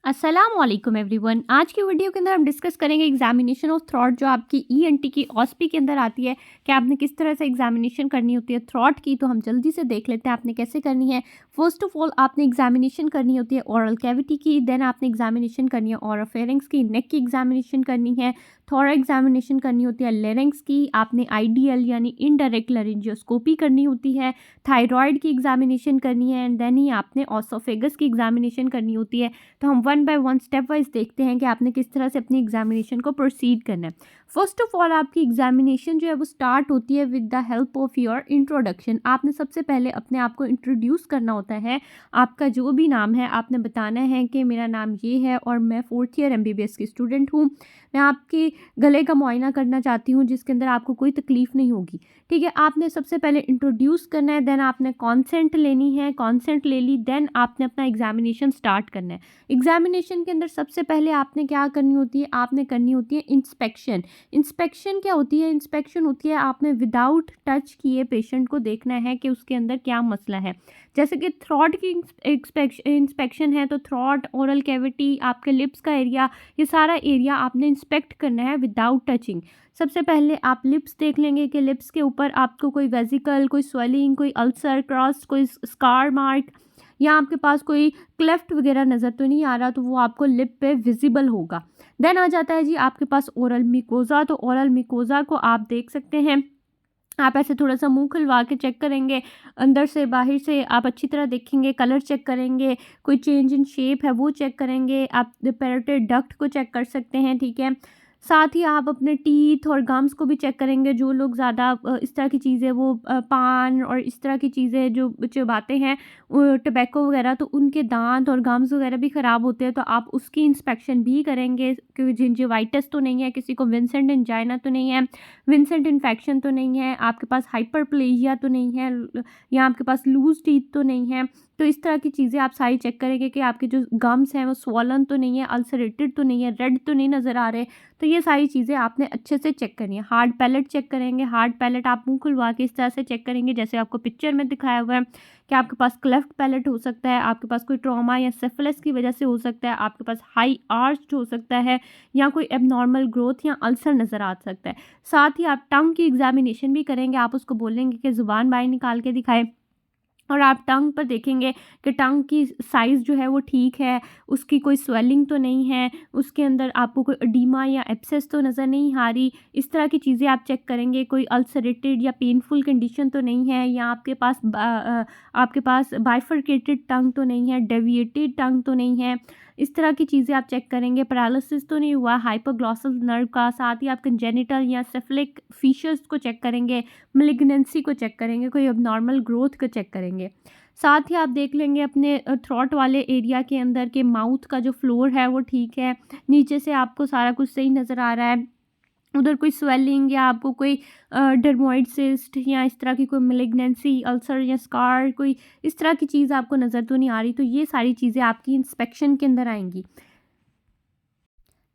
अस्सलामुअलैकुम एवरीवन। आज की वीडियो के अंदर हम डिस्कस करेंगे एग्जामिनेशन ऑफ थ्रॉट जो आपकी ईएनटी की ऑस्पी के अंदर आती है कि आपने किस तरह से एग्जामिनेशन करनी होती है थ्रॉट की। तो हम जल्दी से देख लेते हैं आपने कैसे करनी है। फर्स्ट ऑफ ऑल आपने एग्जामिनेशन करनी होती है ओरल कैविटी की, देन आपने एग्जामिनेशन करनी है ओरोफेरिंक्स की, नेक की एग्जामिनेशन करनी है, थोड़ा एग्जामिनेशन करनी होती है लेरिंग्स की, आपने आईडीएल यानी इनडायरेक्ट लैरिंजियोस्कोपी करनी होती है, थायराइड की एग्जामिनेशन करनी है, एंड देन ही आपने ऑसोफेगस की एग्जामिनेशन करनी होती है। तो हम one by one step wise देखते हैं कि आपने किस तरह से अपनी एग्जामिनेशन को प्रोसीड करना है। फर्स्ट ऑफ ऑल आपकी एग्जामिनेशन जो है वो स्टार्ट होती है with the help of your introduction. आपने सबसे पहले अपने आप को इंट्रोड्यूस करना होता है। आपका जो भी नाम है आपने बताना है कि मेरा नाम ये है और मैं 4th ईयर एमबीबीएस की स्टूडेंट हूँ। मैं आपके गले का मुआयना करना चाहती हूँ जिसके अंदर आपको कोई तकलीफ़ नहीं होगी। ठीक है, आपने सबसे पहले इंट्रोड्यूस करना है, देन आपने कॉन्सेंट लेनी है, कॉन्सेंट ले ली, देन आपने अपना एग्जामिनेशन स्टार्ट करना है। एग्जामिनेशन के अंदर सबसे पहले आपने क्या करनी होती है, आपने करनी होती है इंस्पेक्शन। इंस्पेक्शन क्या होती है? इंस्पेक्शन होती है आपने विदाउट टच किए पेशेंट को देखना है कि उसके अंदर क्या मसला है। जैसे कि थ्रॉट की इंस्पेक्शन है तो थ्रॉट, ओरल कैविटी, आपके लिप्स का एरिया, ये सारा एरिया आपने इंस्पेक्ट करना है विदाउट टचिंग। सबसे पहले आप लिप्स देख लेंगे कि लिप्स के ऊपर आपको कोई वेजिकल, कोई स्वेलिंग, कोई अल्सर, क्रॉस, कोई स्कार मार्क या आपके पास कोई क्लेफ्ट वगैरह नज़र तो नहीं आ रहा, तो वो आपको लिप पे विजिबल होगा। देन आ जाता है जी आपके पास ओरल मिकोज़ा। तो ओरल मिकोज़ा को आप देख सकते हैं, आप ऐसे थोड़ा सा मुंह खुलवा के चेक करेंगे, अंदर से बाहर से आप अच्छी तरह देखेंगे, कलर चेक करेंगे, कोई चेंज इन शेप है वो चेक करेंगे, आप पैरोटिड डक्ट को चेक कर सकते हैं। ठीक है, साथ ही आप अपने टीथ और गम्स को भी चेक करेंगे। जो लोग ज़्यादा इस तरह की चीज़ें वो पान और इस तरह की चीज़ें जो चबाते हैं, टबैको वगैरह, तो उनके दांत और गम्स वगैरह भी ख़राब होते हैं, तो आप उसकी इंस्पेक्शन भी करेंगे कि जिंजिवाइटिस तो नहीं है, किसी को विंसेंट एंजाइना तो नहीं है, विंसेंट इन्फेक्शन तो नहीं है, आपके पास हाइपरप्लेजिया तो नहीं है, या आपके पास लूज टीथ तो नहीं है। तो इस तरह की चीज़ें आप सारी चेक करेंगे कि आपके जो गम्स हैं वो स्वॉलन तो नहीं है, अल्सरेटेड तो नहीं है, रेड तो नहीं नज़र आ रहे। तो ये सारी चीज़ें आपने अच्छे से चेक करनी है। हार्ड पैलेट चेक करेंगे। हार्ड पैलेट आप मुंह खुलवा के इस तरह से चेक करेंगे जैसे आपको पिक्चर में दिखाया हुआ है कि आपके पास क्लेफ्ट पैलेट हो सकता है, आपके पास कोई ट्रॉमा या सिफिलिस की वजह से हो सकता है, आपके पास हाई आर्च हो सकता है, या कोई एबनॉर्मल ग्रोथ या अल्सर नज़र आ सकता है। साथ ही आप टंग की एग्जामिनेशन भी करेंगे। आप उसको बोलेंगे कि ज़ुबान बाहर निकाल के दिखाए, और आप टंग पर देखेंगे कि टंग की साइज़ जो है वो ठीक है, उसकी कोई स्वेलिंग तो नहीं है, उसके अंदर आपको कोई एडिमा या एब्सेस तो नज़र नहीं आ रही। इस तरह की चीज़ें आप चेक करेंगे। कोई अल्सरेटेड या पेनफुल कंडीशन तो नहीं है, या आपके पास बाइफरकेटेड टंग तो नहीं है, डेविएटेड टंग तो नहीं है। इस तरह की चीज़ें आप चेक करेंगे। पैरालिसिस तो नहीं हुआ हाइपोग्लॉसल नर्व का। साथ ही आप कंजेनिटल या सेफलिक फीचर्स को चेक करेंगे, मेलिग्नेंसी को चेक करेंगे, कोई अबनॉर्मल ग्रोथ को चेक करेंगे। साथ ही आप देख लेंगे अपने थ्रॉट वाले एरिया के अंदर के माउथ का जो फ्लोर है वो ठीक है, नीचे से आपको सारा कुछ सही नज़र आ रहा है, उधर कोई स्वेलिंग या आपको कोई डर्मोइड सिस्ट या इस तरह की कोई मेलिग्नेंसी, अल्सर या स्कार, कोई इस तरह की चीज़ आपको नज़र तो नहीं आ रही। तो ये सारी चीज़ें आपकी इंस्पेक्शन के अंदर आएंगी।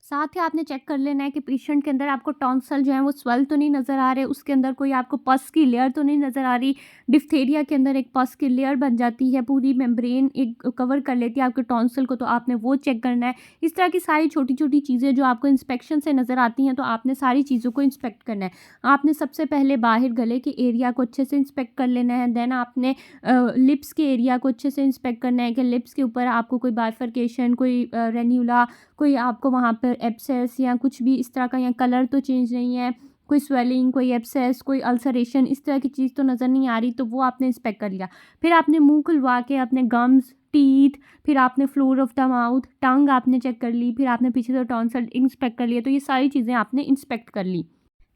साथ ही आपने चेक कर लेना है कि पेशेंट के अंदर आपको टॉन्सल जो है वो स्वेल तो नहीं नज़र आ रहे, उसके अंदर कोई आपको पस की लेयर तो नहीं नज़र आ रही। डिफ्थेरिया के अंदर एक पस की लेयर बन जाती है, पूरी मेम्ब्रेन एक कवर कर लेती है आपके टॉन्सल को, तो आपने वो चेक करना है। इस तरह की सारी छोटी छोटी चीज़ें जो आपको इंस्पेक्शन से नज़र आती हैं, तो आपने सारी चीज़ों को इंस्पेक्ट करना है। आपने सबसे पहले बाहर गले के एरिया को अच्छे से इंस्पेक्ट कर लेना है। देन आपने लिप्स के एरिया को अच्छे से इंस्पेक्ट करना है कि लिप्स के ऊपर आपको कोई बाइफरकेशन, कोई रेन्यूला, कोई आपको वहाँ पर एब्सेस या कुछ भी इस तरह का, या कलर तो चेंज नहीं है, कोई स्वेलिंग, कोई एब्सेस, कोई अल्सरेशन, इस तरह की चीज़ तो नज़र नहीं आ रही, तो वो आपने इंस्पेक्ट कर लिया। फिर आपने मुंह खुलवा के अपने गम्स, टीथ, फिर आपने फ्लोर ऑफ द माउथ, टंग आपने चेक कर ली, फिर आपने पीछे से टॉन्सिल इंस्पेक्ट कर लिया। तो ये सारी चीज़ें आपने इंस्पेक्ट कर ली।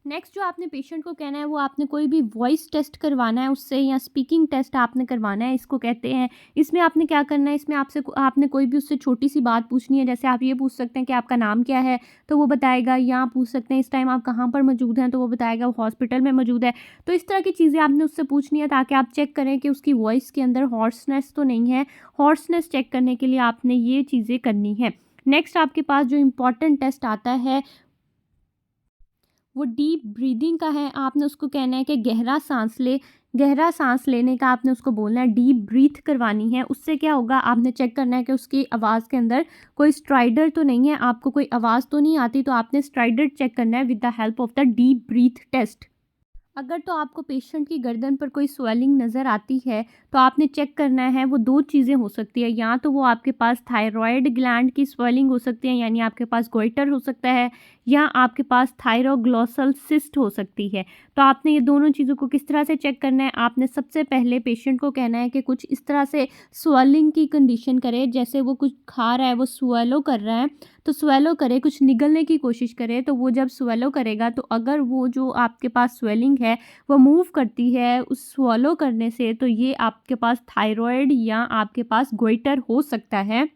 नेक्स्ट जो आपने पेशेंट को कहना है वो आपने कोई भी वॉइस टेस्ट करवाना है उससे, या स्पीकिंग टेस्ट आपने करवाना है, इसको कहते हैं। इसमें आपने क्या करना है, इसमें आपने कोई भी उससे छोटी सी बात पूछनी है। जैसे आप ये पूछ सकते हैं कि आपका नाम क्या है, तो वो बताएगा, या आप पूछ सकते हैं इस टाइम आप कहाँ पर मौजूद हैं, तो वो बताएगा वो हॉस्पिटल में मौजूद है। तो इस तरह की चीज़ें आपने उससे पूछनी है ताकि आप चेक करें कि उसकी वॉइस के अंदर हॉर्सनेस तो नहीं है। हॉर्सनेस चेक करने के लिए आपने ये चीज़ें करनी है। नेक्स्ट आपके पास जो इम्पॉर्टेंट टेस्ट आता है वो डीप ब्रीदिंग का है। आपने उसको कहना है कि गहरा सांस ले, गहरा सांस लेने का आपने उसको बोलना है, डीप ब्रीथ करवानी है। उससे क्या होगा, आपने चेक करना है कि उसकी आवाज़ के अंदर कोई स्ट्राइडर तो नहीं है, आपको कोई आवाज़ तो नहीं आती, तो आपने स्ट्राइडर चेक करना है with the help of the deep breath test. अगर तो आपको पेशेंट की गर्दन पर कोई स्वेलिंग नज़र आती है, तो आपने चेक करना है, वो 2 चीज़ें हो सकती है, या तो वो आपके पास थायरॉइड ग्लैंड की स्वेलिंग हो सकती है, यानी आपके पास गोइटर हो सकता है, या आपके पास थायरोग्लॉसल सिस्ट हो सकती है। तो आपने ये दोनों चीज़ों को किस तरह से चेक करना है, आपने सबसे पहले पेशेंट को कहना है कि कुछ इस तरह से स्वेलिंग की कंडीशन करे, जैसे वो कुछ खा रहा है, वो स्वेलो कर रहा है, तो स्वेलो करे, कुछ निगलने की कोशिश करे। तो वो जब स्वेलो करेगा, तो अगर वो जो आपके पास स्वेलिंग है वो मूव करती है उस स्वॉलो करने से, तो ये आपके पास थायरॉइड या आपके पास गोइटर हो सकता है।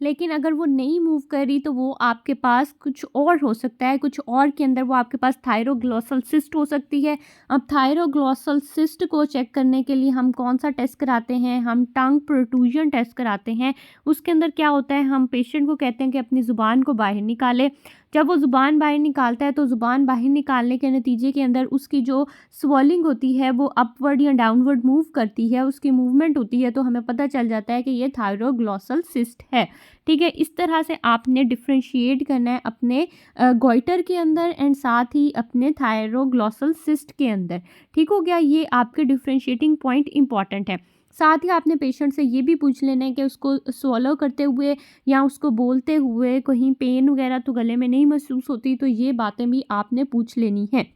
लेकिन अगर वो नहीं मूव करी, तो वो आपके पास कुछ और हो सकता है, कुछ और के अंदर वो आपके पास थायरोग्लॉसल सिस्ट हो सकती है। अब थायरोग्लॉसल सिस्ट को चेक करने के लिए हम कौन सा टेस्ट कराते हैं, हम टंग प्रोट्रूजन टेस्ट कराते हैं। उसके अंदर क्या होता है, हम पेशेंट को कहते हैं कि अपनी ज़ुबान को बाहर निकाले। जब वो ज़ुबान बाहर निकालता है, तो ज़ुबान बाहर निकालने के नतीजे के अंदर उसकी जो स्वेलिंग होती है वो अपवर्ड या डाउनवर्ड मूव करती है, उसकी मूवमेंट होती है, तो हमें पता चल जाता है कि ये थायरोग्लॉसल सिस्ट है। ठीक है, इस तरह से आपने डिफ्रेंशिएट करना है अपने गोइटर के अंदर एंड साथ ही अपने थायरोग्लॉसल सिस्ट के अंदर। ठीक हो गया, ये आपके डिफ्रेंशिएटिंग पॉइंट इंपॉर्टेंट है। साथ ही आपने पेशेंट से ये भी पूछ लेना है कि उसको स्वॉलो करते हुए या उसको बोलते हुए कहीं पेन वगैरह तो गले में नहीं महसूस होती, तो ये बातें भी आपने पूछ लेनी है।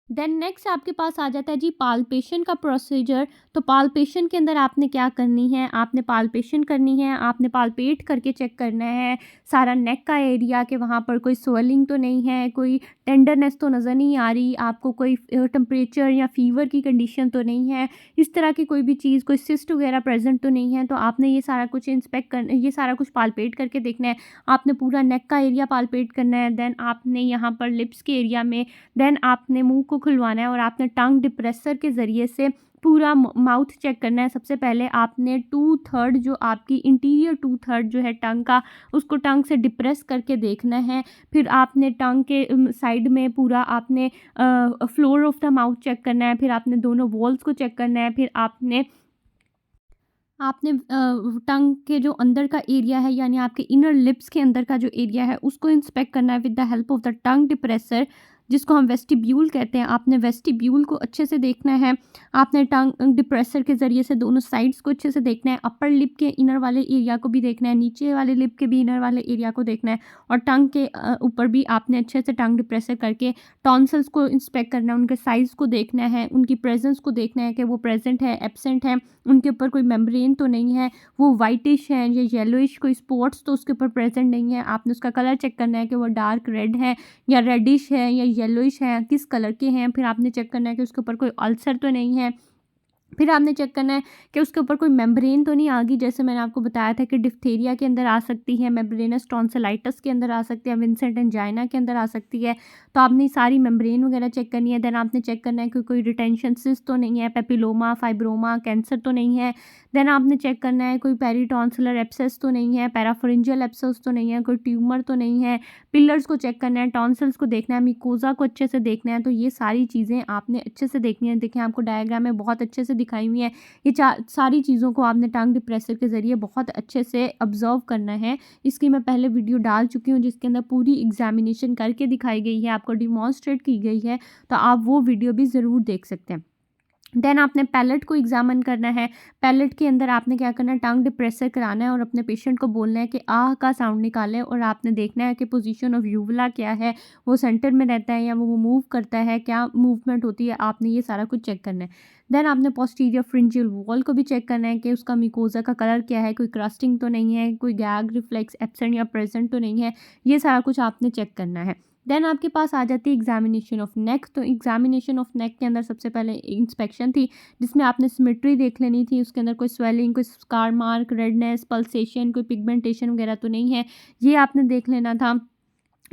देन नेक्स्ट आपके पास आ जाता है जी पाल्पेशन का प्रोसीजर। तो पाल्पेशन के अंदर आपने क्या करनी है, आपने पाल्पेशन करनी है, आपने पाल्पेट करके चेक करना है सारा नेक का एरिया, कि वहाँ पर कोई स्वेलिंग तो नहीं है, कोई टेंडरनेस तो नज़र नहीं आ रही, आपको कोई टेम्परेचर या फीवर की कंडीशन तो नहीं है, इस तरह की कोई भी चीज़, कोई सिस्ट वगैरह प्रेजेंट तो नहीं है। तो आपने ये सारा कुछ इंस्पेक्ट कर, ये सारा कुछ पाल्पेट करके देखना है। आपने पूरा नेक का एरिया पाल्पेट करना है। देन आपने यहाँ पर लिप्स के एरिया में, देन आपने मुंह को खुलवाना है और आपने टंग डिप्रेसर के ज़रिए से पूरा माउथ चेक करना है। सबसे पहले आपने 2/3 जो आपकी इंटीरियर 2/3 जो है टंग का, उसको टंग से डिप्रेस करके देखना है। फिर आपने टंग के साइड में पूरा आपने floor of the mouth check करना है। फिर आपने दोनों वॉल्स को चेक करना है। फिर आपने आपने टंग के जो अंदर का एरिया है, यानी आपके इनर लिप्स के अंदर का जो एरिया है, उसको इंस्पेक्ट करना है with the help of the tongue depressor, जिसको हम वेस्टिब्यूल कहते हैं। आपने वेस्टिब्यूल को अच्छे से देखना है। आपने टंग डिप्रेसर के ज़रिए से दोनों साइड्स को अच्छे से देखना है। अपर लिप के इनर वाले एरिया को भी देखना है, नीचे वाले लिप के भी इनर वाले एरिया को देखना है, और टंग के ऊपर भी आपने अच्छे से टंग डिप्रेसर करके टॉन्सिल्स को इंस्पेक्ट करना है, उनके साइज़ को देखना है, उनकी प्रेजेंस को देखना है कि वो प्रेजेंट है, एब्सेंट है, उनके ऊपर कोई मेम्ब्रेन तो नहीं है, वो वाइटिश है या येलोइश, कोई स्पॉट्स तो उसके ऊपर प्रेजेंट नहीं है। आपने उसका कलर चेक करना है कि वो डार्क रेड है या रेडिश है या येलोइश है, किस कलर के हैं। फिर आपने चेक करना है कि उसके ऊपर कोई अल्सर तो नहीं है। फिर आपने चेक करना है कि उसके ऊपर कोई मेम्ब्रेन तो नहीं आ गई, जैसे मैंने आपको बताया था कि डिप्थीरिया के अंदर आ सकती है, मेम्ब्रेनस टॉन्सिलाइटिस के अंदर आ सकती है, विंसेंट एंजाइना के अंदर आ सकती है। तो आपने सारी मेम्ब्रेन वगैरह चेक करनी है। देन आपने चेक करना है कि कोई रिटेंशन सिस्ट तो नहीं है, पेपिलोमा, फाइब्रोमा, कैंसर तो नहीं है। देन आपने चेक करना है कोई पेरीटॉन्सिलर एब्सेस तो नहीं है, पैराफरेंजियल एब्सेस तो नहीं है, कोई ट्यूमर तो नहीं है। पिलर्स को चेक करना है, टॉन्सिल्स को देखना है, मिकोजा को अच्छे से देखना है। तो ये सारी चीज़ें आपने अच्छे से देखनी है। देखें, आपको डायग्राम में बहुत अच्छे से दिखाई हुई है। ये सारी चीज़ों को आपने टंग डिप्रेसर के ज़रिए बहुत अच्छे से ऑब्जर्व करना है। इसकी मैं पहले वीडियो डाल चुकी हूँ, जिसके अंदर पूरी एग्जामिनेशन करके दिखाई गई है, आपको डिमॉन्स्ट्रेट की गई है, तो आप वो वीडियो भी ज़रूर देख सकते हैं। देन आपने पैलेट को एग्जामिन करना है। पैलेट के अंदर आपने क्या करना है, टंग डिप्रेसर कराना है और अपने पेशेंट को बोलना है कि आह का साउंड निकालें, और आपने देखना है कि पोजीशन ऑफ यूवला क्या है, वो सेंटर में रहता है या वो मूव करता है, क्या मूवमेंट होती है, आपने ये सारा कुछ चेक करना है। देन आपने पोस्टीरियर फ्रिंजियल वॉल को भी चेक करना है कि उसका मिकोजा का कलर क्या है, कोई क्रस्टिंग तो नहीं है, कोई गैग रिफ्लेक्स एब्सेंट या प्रेजेंट तो नहीं है। ये सारा कुछ आपने चेक करना है। देन आपके पास आ जाती है एग्जामिनेशन ऑफ नेक। तो एग्जामिनेशन ऑफ नेक के अंदर सबसे पहले इंस्पेक्शन थी, जिसमें आपने सिमेट्री देख लेनी थी, उसके अंदर कोई स्वेलिंग, कोई स्कार मार्क, रेडनेस, पल्सेशन, कोई पिगमेंटेशन वगैरह तो नहीं है, ये आपने देख लेना था।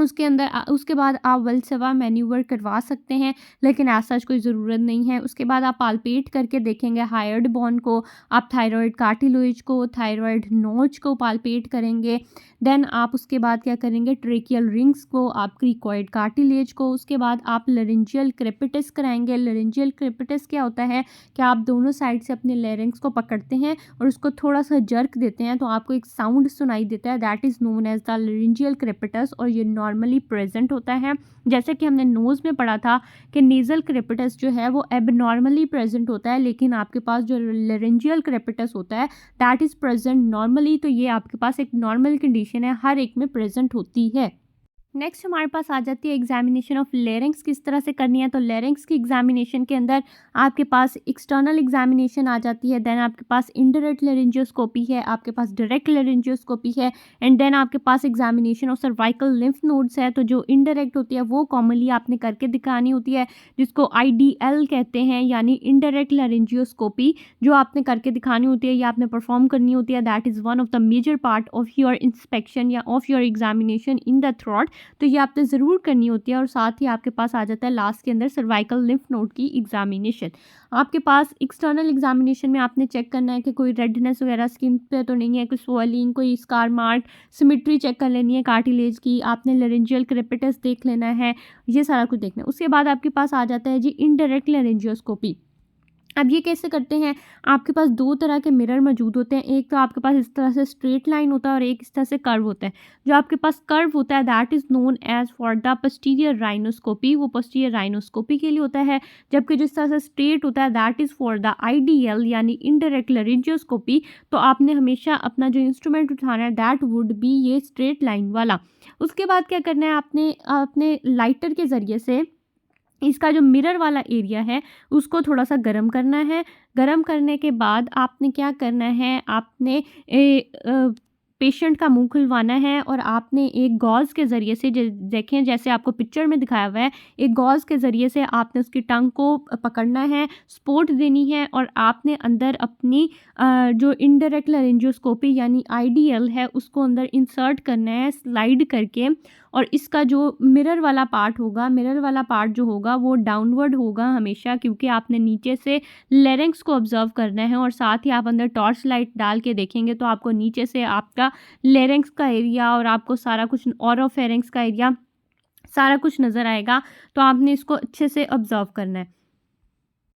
उसके बाद आप वल्सवा मैन्यूवर करवा सकते हैं, लेकिन ऐसा सच कोई ज़रूरत नहीं है। उसके बाद आप पाल्पेट करके देखेंगे हायर्ड बोन को, आप थायराइड कार्टिलेज को, थायराइड नोच को पाल्पेट करेंगे। देन आप उसके बाद क्या करेंगे, ट्रेकियल रिंग्स को, आप क्रिकॉइड कार्टिलेज को। उसके बाद आप लरिंजियल क्रेपिटस कराएंगे। लरिंजियल क्रेपिटस क्या होता है कि आप दोनों साइड से अपने लैरिंग्स को पकड़ते हैं और उसको थोड़ा सा जर्क देते हैं तो आपको एक साउंड सुनाई देता है, that is known as the laryngeal crepitus, और ये नॉर्मली प्रेजेंट होता है। जैसे कि हमने नोज़ में पढ़ा था कि नेज़ल क्रेपिटस जो है वो एबनॉर्मली प्रेजेंट होता है, लेकिन आपके पास जो लरिंजियल क्रेपिटस होता है दैट इज़ प्रेजेंट नॉर्मली। तो ये आपके पास एक नॉर्मल कंडीशन है, हर एक में प्रेजेंट होती है। नेक्स्ट हमारे पास आ जाती है एग्जामिनेशन ऑफ लेरिंग्स किस तरह से करनी है। तो लेरिंग्स की एग्जामिनेशन के अंदर आपके पास एक्सटर्नल एग्जामिनेशन आ जाती है, देन आपके पास इनडायरेक्ट लेरिंजियोस्कोपी है, आपके पास डायरेक्ट लेरिंजियोस्कोपी है, एंड देन आपके पास examination of cervical lymph nodes है। तो जो इनडायरेक्ट होती है वो कॉमनली आपने करके दिखानी होती है, जिसको IDL कहते हैं, यानी इनडायरेक्ट लेरिंजियोस्कोपी जो आपने करके दिखानी होती है या आपने परफॉर्म करनी होती है। That is one of the major part of your inspection या of your examination in the throat. तो ये आपने ज़रूर करनी होती है। और साथ ही आपके पास आ जाता है लास्ट के अंदर सर्वाइकल लिम्फ नोड की एग्जामिनेशन। आपके पास एक्सटर्नल एग्जामिनेशन में आपने चेक करना है कि कोई रेडनेस वगैरह स्किन पे तो नहीं है, कोई स्वेलिंग, कोई स्कार मार्क, सिमेट्री चेक कर लेनी है कार्टिलेज की, आपने लेरेंजियल क्रेपिटस देख लेना है, ये सारा कुछ देखना है। उसके बाद आपके पास आ जाता है जी इनडायरेक्ट लेरेंजियोस्कोपी। अब ये कैसे करते हैं, आपके पास दो तरह के मिरर मौजूद होते हैं, एक तो आपके पास इस तरह से स्ट्रेट लाइन होता है और एक इस तरह से कर्व होता है। जो आपके पास कर्व होता है that is known as for the posterior rhinoscopy, वो पोस्टीरियर राइनोस्कोपी के लिए होता है। जबकि जिस तरह से स्ट्रेट होता है that is for the IDL यानी इनडायरेक्ट लेरेंजियोस्कोपी। तो आपने हमेशा अपना जो इंस्ट्रूमेंट उठाना है दैट वुड बी ये स्ट्रेट लाइन वाला। उसके बाद क्या करना है, आपने अपने लाइटर के ज़रिए से इसका जो मिरर वाला एरिया है उसको थोड़ा सा गर्म करना है। गर्म करने के बाद आपने क्या करना है, आपने पेशेंट का मुंह खुलवाना है और आपने एक गॉज़ के ज़रिए से देखें जैसे आपको पिक्चर में दिखाया हुआ है, एक गॉज़ के ज़रिए से आपने उसकी टंग को पकड़ना है, सपोर्ट देनी है और आपने अंदर अपनी जो इनडायरेक्ट लेरेंजियोस्कोपी यानी IDL है उसको अंदर इंसर्ट करना है स्लाइड करके। और इसका जो मिरर वाला पार्ट होगा, मिरर वाला पार्ट जो होगा वो डाउनवर्ड होगा हमेशा, क्योंकि आपने नीचे से लेरेंक्स को ऑब्जर्व करना है। और साथ ही आप अंदर टॉर्च लाइट डाल के देखेंगे तो आपको नीचे से आपका लेरेंक्स का एरिया और आपको सारा कुछ ऑरोफेरेंक्स का एरिया सारा कुछ नज़र आएगा। तो आपने इसको अच्छे से ऑब्जर्व करना है।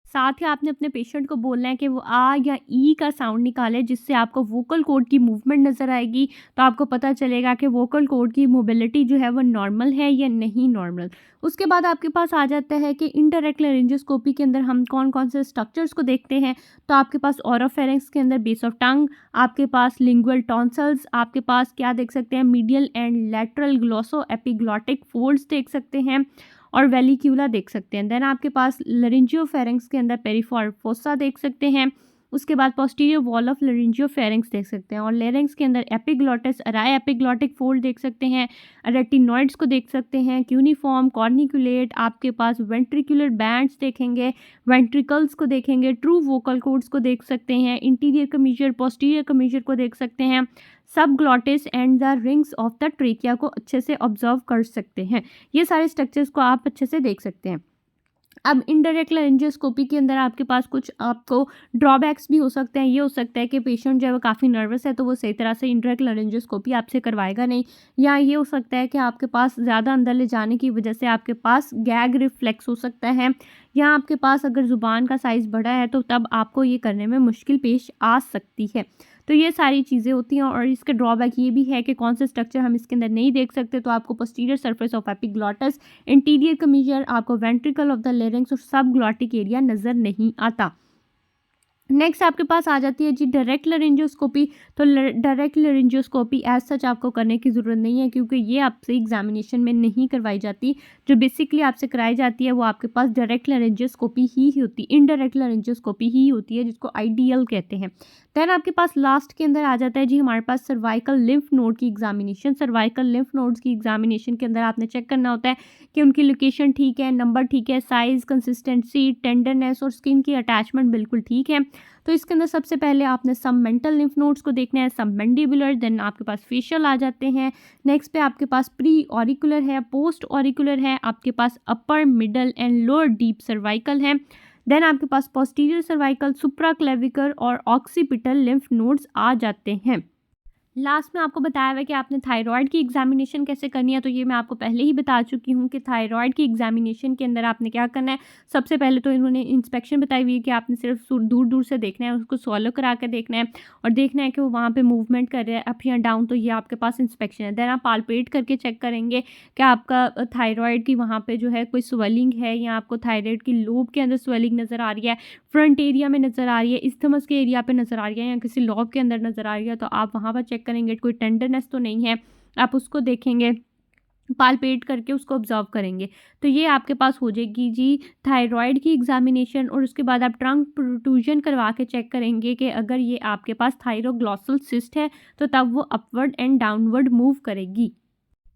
साथ ही आपने अपने पेशेंट को बोलना है कि वो आ या ई का साउंड निकाले, जिससे आपको वोकल कॉर्ड की मूवमेंट नज़र आएगी। तो आपको पता चलेगा कि वोकल कॉर्ड की मोबिलिटी जो है वो नॉर्मल है या नहीं नॉर्मल। उसके बाद आपके पास आ जाता है कि इनडायरेक्ट लेरेंजियोस्कोपी के अंदर हम कौन कौन से स्ट्रक्चर्स को देखते हैं। तो आपके पास ऑरोफेरेंक्स के अंदर बेस ऑफ टंग, आपके पास लिंगुअल टॉन्सल्स, आपके पास क्या देख सकते हैं, medial and lateral glosso epiglottic folds देख सकते हैं और वेलिक्यूला देख सकते हैं। देन आपके पास लरिंजियोफेरेंक्स के अंदर पेरिफोसा देख सकते हैं। उसके बाद पोस्टीरियर वॉल ऑफ लरिंजियोफेरेंक्स देख सकते हैं और लेरेंक्स के अंदर एपिग्लॉटिस अराई एपिग्लॉटिक फोल्ड देख सकते हैं, रेटिनॉइड्स को देख सकते हैं, क्यूनिफॉर्म कॉर्निकुलेट, आपके पास वेंट्रिकुलर बैंड्स देखेंगे, वेंट्रिकल्स को देखेंगे, ट्रू वोकल कॉर्ड्स को देख सकते हैं, इंटीरियर कमीजर पोस्टीरियर कमीजर को देख सकते हैं, सब glottis and the rings of the trachea को अच्छे से ऑब्जर्व कर सकते हैं। ये सारे स्ट्रक्चर्स को आप अच्छे से देख सकते हैं। अब इनडायरेक्ट लेरेंजियोस्कोपी के अंदर आपके पास कुछ आपको ड्रॉबैक्स भी हो सकते हैं। ये हो सकता है कि पेशेंट जो है वो काफ़ी नर्वस है तो वो सही तरह से इनडायरेक्ट लेरेंजियोस्कोपी आपसे करवाएगा नहीं, या ये हो सकता है कि आपके पास ज़्यादा अंदर ले जाने की वजह से आपके पास गैग रिफ्लेक्स हो सकता है, या आपके पास अगर ज़ुबान का साइज़ बड़ा है तो तब आपको ये करने में मुश्किल पेश आ सकती है। तो ये सारी चीज़ें होती हैं। और इसके ड्रॉबैक ये भी है कि कौन से स्ट्रक्चर हम इसके अंदर नहीं देख सकते। तो आपको posterior surface of epiglottis, interior commissure, आपको वेंट्रिकल ऑफ द लेरिंक्स और सब ग्लॉटिक एरिया नज़र नहीं आता। नेक्स्ट आपके पास आ जाती है जी डायरेक्ट लेरेंजियोस्कोपी। तो डायरेक्ट लेरेंजियोस्कोपी एज सच आपको करने की ज़रूरत नहीं है, क्योंकि ये आपसे एग्जामिनेशन में नहीं करवाई जाती। जो बेसिकली आपसे कराई जाती है वो आपके पास डायरेक्ट लेरेंजियोस्कोपी ही होती है, इनडायरेक्ट लेरेंजियोस्कोपी ही होती है, जिसको IDL कहते हैं। देन आपके पास लास्ट के अंदर आ जाता है जी हमारे पास सर्वाइकल लिम्फ नोड की एग्जामिनेशन। सर्वाइकल लिम्फ नोड्स की एग्जामिनेशन के अंदर आपने चेक करना होता है कि उनकी लोकेशन ठीक है, नंबर ठीक है, साइज़, कंसिस्टेंसी, टेंडरनेस और स्किन की अटैचमेंट बिल्कुल ठीक है। तो इसके अंदर सबसे पहले आपने सब मेंटल लिम्फ नोड्स को देखना है, सब मैंडिबुलर, देन आपके पास फेशियल आ जाते हैं। नेक्स्ट पे आपके पास प्री ऑरिकुलर है, पोस्ट ऑरिकुलर है, आपके पास upper, middle and lower deep cervical है। देन आपके पास पोस्टीरियर सर्वाइकल, सुप्रा क्लेविकल और ऑक्सीपिटल लिम्फ नोड्स आ जाते हैं। लास्ट में आपको बताया हुआ है कि आपने थायराइड की एग्जामिनेशन कैसे करनी है, तो ये मैं आपको पहले ही बता चुकी हूँ कि थायराइड की एग्जामिनेशन के अंदर आपने क्या करना है। सबसे पहले तो इन्होंने इंस्पेक्शन बताई हुई है कि आपने सिर्फ दूर दूर से देखना है, उसको स्वॉलो करा के देखना है और देखना है कि वो वहाँ पे मूवमेंट कर रहा है अप या डाउन, तो ये आपके पास इंस्पेक्शन है। देन आप पालपेट करके चेक करेंगे कि आपका थायराइड की वहाँ पर जो है कोई स्वेलिंग है या आपको थायराइड की लोब के अंदर स्वेलिंग नज़र आ रही है, फ्रंट एरिया में नज़र आ रही है, इस्थमस के एरिया पे नज़र आ रही है या किसी लॉब के अंदर नज़र आ रही है, तो आप वहाँ पर चेक करेंगे कोई टेंडरनेस तो नहीं है, आप उसको देखेंगे, पालपेट करके उसको ऑब्जर्व करेंगे। तो ये आपके पास हो जाएगी जी थायराइड की एग्जामिनेशन। और उसके बाद आप ट्रंक प्रोट्रूजन करवा के चेक करेंगे कि अगर ये आपके पास थायरोग्लॉसल सिस्ट है तो तब वो अपवर्ड एंड डाउनवर्ड मूव करेगी।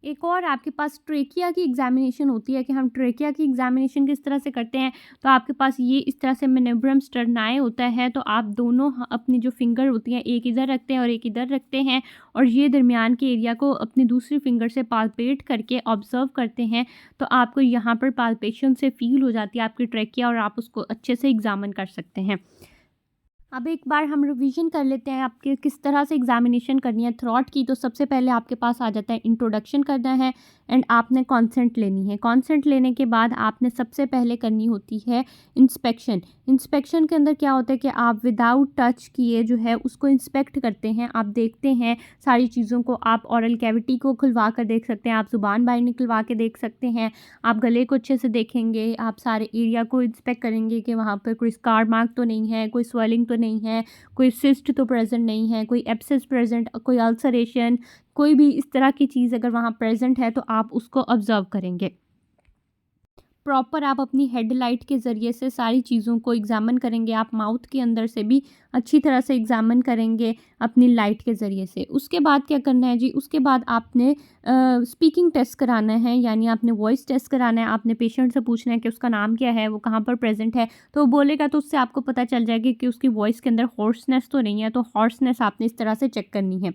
एक और आपके पास ट्रेकिया की एग्जामिनेशन होती है कि हम ट्रेकिया की एग्जामिनेशन किस तरह से करते हैं। तो आपके पास ये इस तरह से मेनिब्रम स्टर्नाई होता है, तो आप दोनों अपनी जो फिंगर होती हैं एक इधर रखते हैं और एक इधर रखते हैं और ये दरमियान के एरिया को अपनी दूसरी फिंगर से पालपेट करके ऑब्जर्व करते हैं। तो आपको यहाँ पर पालपेशन से फील हो जाती है आपकी ट्रेकिया और आप उसको अच्छे से एग्जामिन कर सकते हैं। अब एक बार हम रिवीजन कर लेते हैं आपके किस तरह से एग्जामिनेशन करनी है थ्रॉट की। तो सबसे पहले आपके पास आ जाता है इंट्रोडक्शन करना है एंड आपने कॉन्सेंट लेनी है। कॉन्सेंट लेने के बाद आपने सबसे पहले करनी होती है इंस्पेक्शन। इंस्पेक्शन के अंदर क्या होता है कि आप विदाउट टच किए जो है उसको इंस्पेक्ट करते हैं, आप देखते हैं सारी चीज़ों को। आप ऑरल कैविटी को खुलवा कर देख सकते हैं, आप ज़ुबान बाहर निकलवा के देख सकते हैं, आप गले को अच्छे से देखेंगे, आप सारे एरिया को इंस्पेक्ट करेंगे कि वहाँ पर कोई स्कार मार्क तो नहीं है, कोई स्वेलिंग तो नहीं है, कोई सिस्ट तो प्रेजेंट नहीं है, कोई एब्सेस प्रेजेंट, कोई अल्सरेशन, कोई भी इस तरह की चीज़ अगर वहाँ प्रेजेंट है तो आप उसको ऑब्जर्व करेंगे। प्रॉपर आप अपनी हेडलाइट के ज़रिए से सारी चीज़ों को एग्जामिन करेंगे। आप माउथ के अंदर से भी अच्छी तरह से एग्जामिन करेंगे अपनी लाइट के ज़रिए से। उसके बाद क्या करना है जी, उसके बाद आपने स्पीकिंग टेस्ट कराना है, यानी आपने वॉइस टेस्ट कराना है। आपने पेशेंट से पूछना है कि उसका नाम क्या है, वो कहाँ पर प्रेजेंट है, तो वो बोलेगा तो उससे आपको पता चल जाएगा कि उसकी वॉइस के अंदर हॉर्सनेस तो नहीं है। तो हॉर्सनेस आपने इस तरह से चेक करनी है।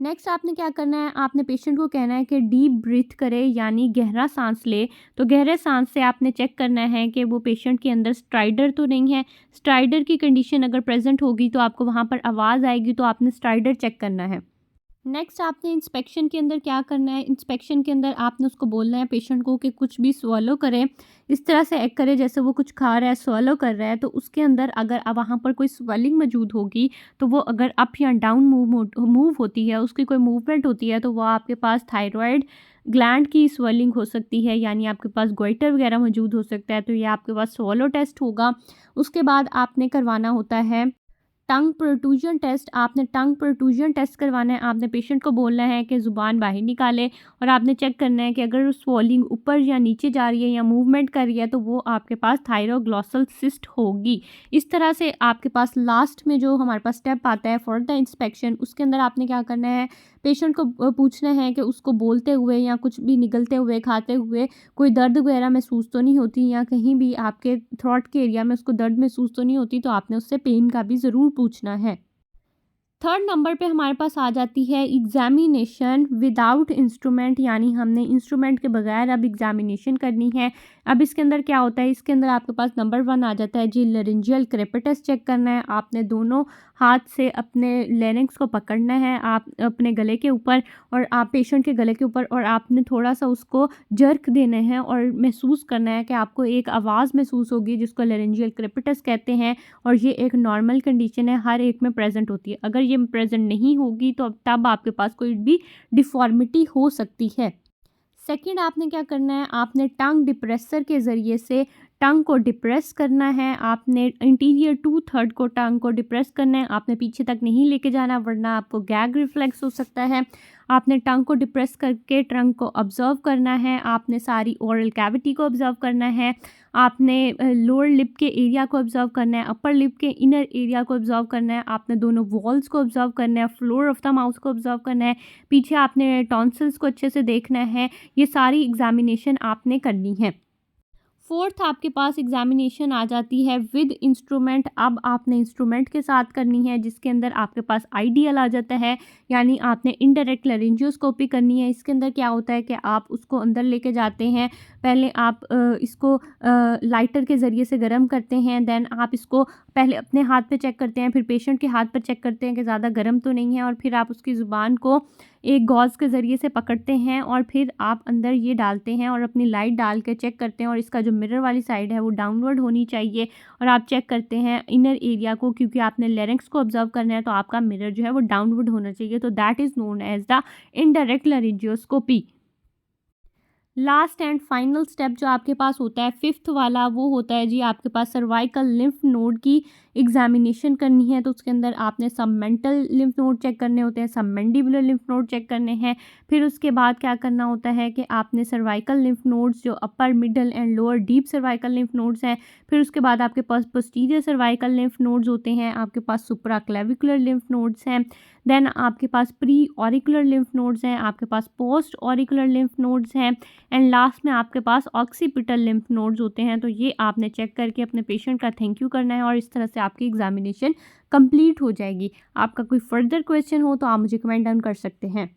नेक्स्ट आपने क्या करना है, आपने पेशेंट को कहना है कि डीप ब्रीथ करे, यानी गहरा सांस ले। तो गहरे सांस से आपने चेक करना है कि वो पेशेंट के अंदर स्ट्राइडर तो नहीं है। स्ट्राइडर की कंडीशन अगर प्रेजेंट होगी तो आपको वहाँ पर आवाज़ आएगी, तो आपने स्ट्राइडर चेक करना है। नेक्स्ट आपने इंस्पेक्शन के अंदर क्या करना है, इंस्पेक्शन के अंदर आपने उसको बोलना है पेशेंट को कि कुछ भी स्वॉलो करे, इस तरह से एक्ट करे जैसे वो कुछ खा रहा है, स्वॉलो कर रहा है। तो उसके अंदर अगर अब वहाँ पर कोई स्वेलिंग मौजूद होगी, तो वो अगर अप या डाउन मूव होती है, उसकी कोई मूवमेंट होती है, तो वो आपके पास थायराइड ग्लैंड की स्वेलिंग हो सकती है, यानी आपके पास गोइटर वगैरह मौजूद हो सकता है। तो ये आपके पास स्वॉलो टेस्ट होगा। उसके बाद आपने करवाना होता है टंग प्रोट्रूजन टेस्ट। आपने टंग प्रोट्रूजन टेस्ट करवाना है। आपने पेशेंट को बोलना है कि ज़ुबान बाहर निकाले और आपने चेक करना है कि अगर स्वॉलिंग ऊपर या नीचे जा रही है या मूवमेंट कर रही है, तो वो आपके पास थायरोग्लॉसल सिस्ट होगी। इस तरह से आपके पास लास्ट में जो हमारे पास स्टेप आता है फॉर द इंस्पेक्शन, उसके अंदर आपने क्या करना है, पेशेंट को पूछना है कि उसको बोलते हुए या कुछ भी निगलते हुए, खाते हुए कोई दर्द वगैरह महसूस तो नहीं होती, या कहीं भी आपके थ्रोट के एरिया में उसको दर्द महसूस तो नहीं होती। तो आपने उससे पेन का भी ज़रूर पूछना है। थर्ड नंबर पे हमारे पास आ जाती है एग्जामिनेशन विदाउट इंस्ट्रूमेंट, यानी हमने इंस्ट्रूमेंट के बगैर अब एग्जामिनेशन करनी है। अब इसके अंदर क्या होता है, इसके अंदर आपके पास नंबर 1 आ जाता है जी लैरिंजियल क्रेपिटस चेक करना है। आपने दोनों हाथ से अपने लेरिंक्स को पकड़ना है, आप अपने गले के ऊपर और आप पेशेंट के गले के ऊपर, और आपने थोड़ा सा उसको जर्क देना है और महसूस करना है कि आपको एक आवाज़ महसूस होगी जिसको लैरिंजियल क्रेपिटस कहते हैं। और ये एक नॉर्मल कंडीशन है, हर एक में प्रेजेंट होती है। अगर ये प्रेजेंट नहीं होगी तो तब आपके पास कोई भी डिफॉर्मिटी हो सकती है। सेकंड आपने क्या करना है, आपने टंग डिप्रेसर के ज़रिए से टंग को डिप्रेस करना है। आपने इंटीरियर 2/3 को टंग को डिप्रेस करना है। आपने पीछे तक नहीं लेके जाना, वरना आपको गैग रिफ्लेक्स हो सकता है। आपने टंग को डिप्रेस करके टंग को ऑब्जर्व करना है। आपने सारी ओरल कैविटी को ऑब्जर्व करना है। आपने लोअर लिप के एरिया को ऑब्जर्व करना है, अपर लिप के इनर एरिया को ऑब्जर्व करना है। आपने दोनों वॉल्स को ऑब्जर्व करना है, फ्लोर ऑफ द माउथ को ऑब्जर्व करना है। पीछे आपने टॉन्सिल्स को अच्छे से देखना है। ये सारी एग्जामिनेशन आपने करनी है। फोर्थ आपके पास एग्जामिनेशन आ जाती है विद इंस्ट्रूमेंट। अब आपने इंस्ट्रूमेंट के साथ करनी है, जिसके अंदर आपके पास आइडियल आ जाता है, यानी आपने इनडायरेक्ट लेरिंजियोस्कोपी करनी है। इसके अंदर क्या होता है कि आप उसको अंदर लेके जाते हैं, पहले आप इसको लाइटर के ज़रिए से गर्म करते हैं, देन आप इसको पहले अपने हाथ पे चेक करते हैं, फिर पेशेंट के हाथ पर चेक करते हैं कि ज़्यादा गर्म तो नहीं है, और फिर आप उसकी ज़ुबान को एक गॉज़ के ज़रिए से पकड़ते हैं और फिर आप अंदर ये डालते हैं और अपनी लाइट डाल के चेक करते हैं, और इसका जो मिरर वाली साइड है वो डाउनवर्ड होनी चाहिए, और आप चेक करते हैं इनर एरिया को, क्योंकि आपने लेरिंक्स को ऑब्जर्व करना है, तो आपका मिरर जो है वो डाउनवर्ड होना चाहिए। तो that is known as the indirect laryngoscopy. Last and final step जो आपके पास होता है फिफ्थ वाला, वो होता है जी आपके पास सर्वाइकल लिम्फ नोड की एग्जामिनेशन करनी है। तो उसके अंदर आपने सबमेंटल लिम्फ नोड चेक करने होते हैं, सबमेंडिबुलर लिम्फ नोड चेक करने हैं। फिर उसके बाद क्या करना होता है कि आपने सर्वाइकल लिम्फ नोड्स जो अपर middle and lower deep cervical lymph nodes हैं, फिर उसके बाद आपके पास पोस्टीरियर सर्वाइकल लिम्फ नोड्स होते हैं, आपके पास सुप्रा क्लेविकुलर लिम्फ नोड्स हैं, देन आपके पास प्री ऑरिकुलर लिम्फ नोड्स हैं, आपके पास पोस्ट ऑरिकुलर लिम्फ नोड्स हैं, एंड लास्ट में आपके पास ऑक्सीपिटल लिम्फ नोड्स होते हैं। तो ये आपने चेक करके अपने पेशेंट का थैंक यू करना है, और इस तरह से आपकी एग्जामिनेशन कंप्लीट हो जाएगी। आपका कोई फर्दर क्वेश्चन हो तो आप मुझे कमेंट डाउन कर सकते हैं।